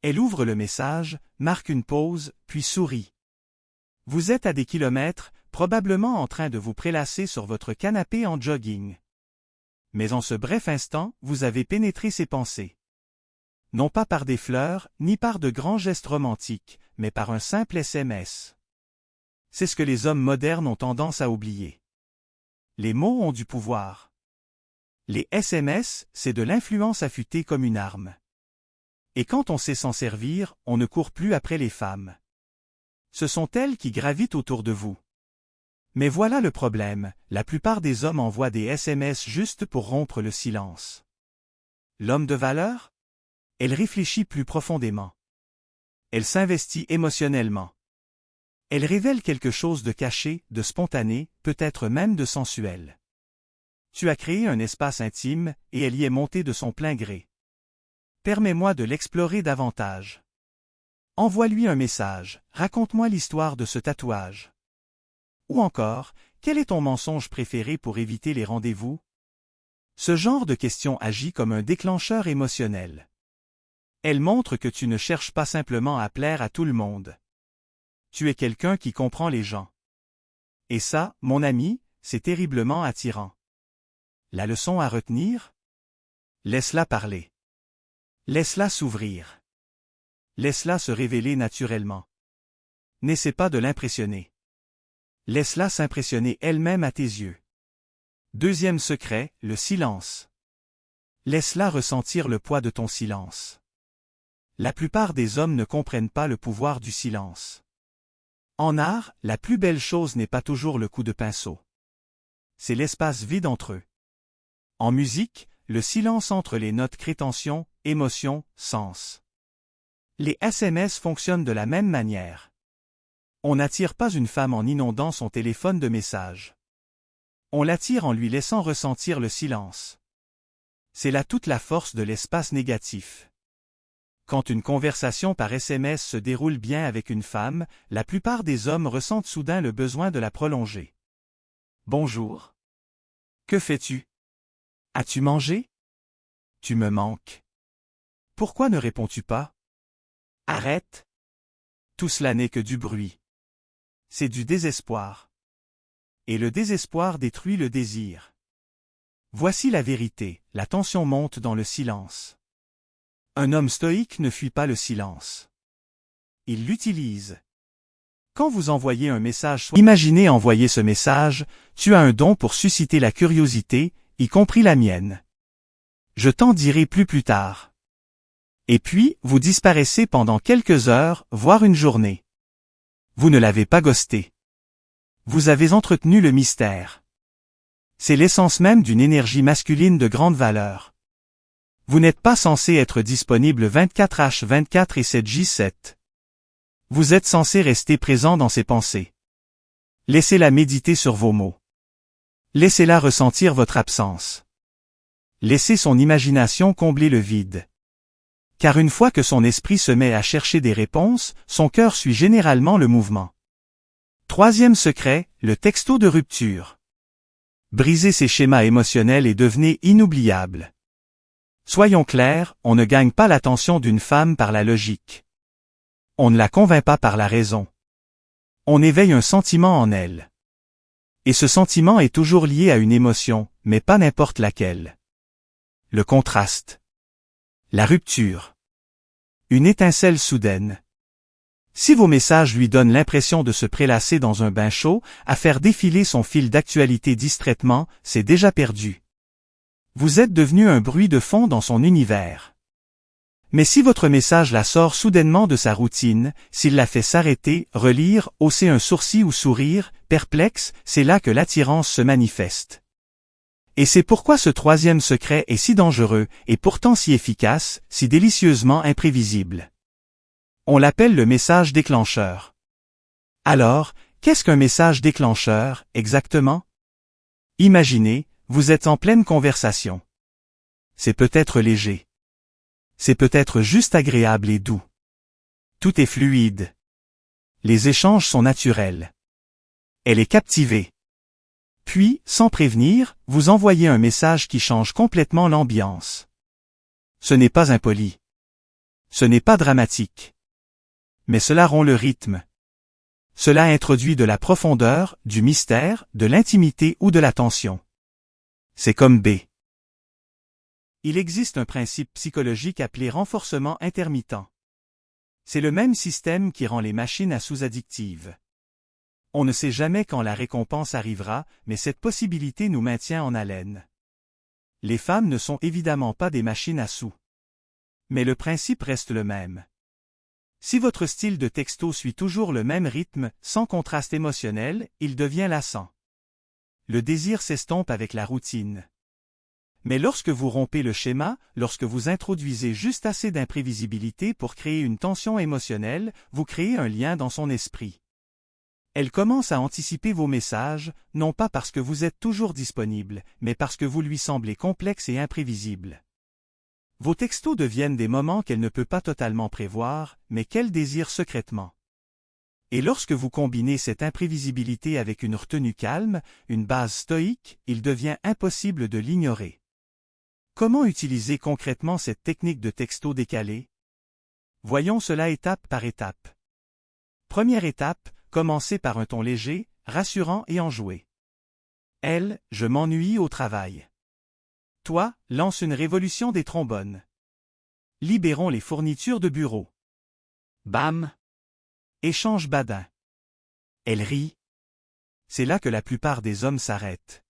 Elle ouvre le message, marque une pause, puis sourit. Vous êtes à des kilomètres, probablement en train de vous prélasser sur votre canapé en jogging. Mais en ce bref instant, vous avez pénétré ses pensées. Non pas par des fleurs, ni par de grands gestes romantiques, mais par un simple SMS. C'est ce que les hommes modernes ont tendance à oublier. Les mots ont du pouvoir. Les SMS, c'est de l'influence affûtée comme une arme. Et quand on sait s'en servir, on ne court plus après les femmes. Ce sont elles qui gravitent autour de vous. Mais voilà le problème, la plupart des hommes envoient des SMS juste pour rompre le silence. L'homme de valeur? Elle réfléchit plus profondément. Elle s'investit émotionnellement. Elle révèle quelque chose de caché, de spontané, peut-être même de sensuel. Tu as créé un espace intime, et elle y est montée de son plein gré. Permets-moi de l'explorer davantage. Envoie-lui un message, raconte-moi l'histoire de ce tatouage. Ou encore, quel est ton mensonge préféré pour éviter les rendez-vous? Ce genre de question agit comme un déclencheur émotionnel. Elle montre que tu ne cherches pas simplement à plaire à tout le monde. Tu es quelqu'un qui comprend les gens. Et ça, mon ami, c'est terriblement attirant. La leçon à retenir? Laisse-la parler. Laisse-la s'ouvrir. Laisse-la se révéler naturellement. N'essaie pas de l'impressionner. Laisse-la s'impressionner elle-même à tes yeux. Deuxième secret, le silence. Laisse-la ressentir le poids de ton silence. La plupart des hommes ne comprennent pas le pouvoir du silence. En art, la plus belle chose n'est pas toujours le coup de pinceau. C'est l'espace vide entre eux. En musique, le silence entre les notes crée tension, émotion, sens. Les SMS fonctionnent de la même manière. On n'attire pas une femme en inondant son téléphone de messages. On l'attire en lui laissant ressentir le silence. C'est là toute la force de l'espace négatif. Quand une conversation par SMS se déroule bien avec une femme, la plupart des hommes ressentent soudain le besoin de la prolonger. Bonjour. Que fais-tu? As-tu mangé? Tu me manques. Pourquoi ne réponds-tu pas? Arrête. Tout cela n'est que du bruit. C'est du désespoir. Et le désespoir détruit le désir. Voici la vérité, la tension monte dans le silence. Un homme stoïque ne fuit pas le silence. Il l'utilise. Quand vous envoyez un message, imaginez envoyer ce message, tu as un don pour susciter la curiosité, y compris la mienne. Je t'en dirai plus tard. Et puis, vous disparaissez pendant quelques heures, voire une journée. Vous ne l'avez pas ghosté. Vous avez entretenu le mystère. C'est l'essence même d'une énergie masculine de grande valeur. Vous n'êtes pas censé être disponible 24h24 et 7h7. Vous êtes censé rester présent dans ses pensées. Laissez-la méditer sur vos mots. Laissez-la ressentir votre absence. Laissez son imagination combler le vide. Car une fois que son esprit se met à chercher des réponses, son cœur suit généralement le mouvement. Troisième secret, le texto de rupture. Brisez ces schémas émotionnels et devenez inoubliable. Soyons clairs, on ne gagne pas l'attention d'une femme par la logique. On ne la convainc pas par la raison. On éveille un sentiment en elle. Et ce sentiment est toujours lié à une émotion, mais pas n'importe laquelle. Le contraste. La rupture. Une étincelle soudaine. Si vos messages lui donnent l'impression de se prélasser dans un bain chaud, à faire défiler son fil d'actualité distraitement, c'est déjà perdu. Vous êtes devenu un bruit de fond dans son univers. Mais si votre message la sort soudainement de sa routine, s'il la fait s'arrêter, relire, hausser un sourcil ou sourire, perplexe, c'est là que l'attirance se manifeste. Et c'est pourquoi ce troisième secret est si dangereux, et pourtant si efficace, si délicieusement imprévisible. On l'appelle le message déclencheur. Alors, qu'est-ce qu'un message déclencheur, exactement? Imaginez, vous êtes en pleine conversation. C'est peut-être léger. C'est peut-être juste agréable et doux. Tout est fluide. Les échanges sont naturels. Elle est captivée. Puis, sans prévenir, vous envoyez un message qui change complètement l'ambiance. Ce n'est pas impoli. Ce n'est pas dramatique. Mais cela rompt le rythme. Cela introduit de la profondeur, du mystère, de l'intimité ou de la tension. C'est comme B. Il existe un principe psychologique appelé renforcement intermittent. C'est le même système qui rend les machines à sous-addictives. On ne sait jamais quand la récompense arrivera, mais cette possibilité nous maintient en haleine. Les femmes ne sont évidemment pas des machines à sous. Mais le principe reste le même. Si votre style de texto suit toujours le même rythme, sans contraste émotionnel, il devient lassant. Le désir s'estompe avec la routine. Mais lorsque vous rompez le schéma, lorsque vous introduisez juste assez d'imprévisibilité pour créer une tension émotionnelle, vous créez un lien dans son esprit. Elle commence à anticiper vos messages, non pas parce que vous êtes toujours disponible, mais parce que vous lui semblez complexe et imprévisible. Vos textos deviennent des moments qu'elle ne peut pas totalement prévoir, mais qu'elle désire secrètement. Et lorsque vous combinez cette imprévisibilité avec une retenue calme, une base stoïque, il devient impossible de l'ignorer. Comment utiliser concrètement cette technique de texto décalé? Voyons cela étape par étape. Première étape, commencez par un ton léger, rassurant et enjoué. Elle, je m'ennuie au travail. Toi, lance une révolution des trombones. Libérons les fournitures de bureau. Bam! Échange badin. Elle rit. C'est là que la plupart des hommes s'arrêtent.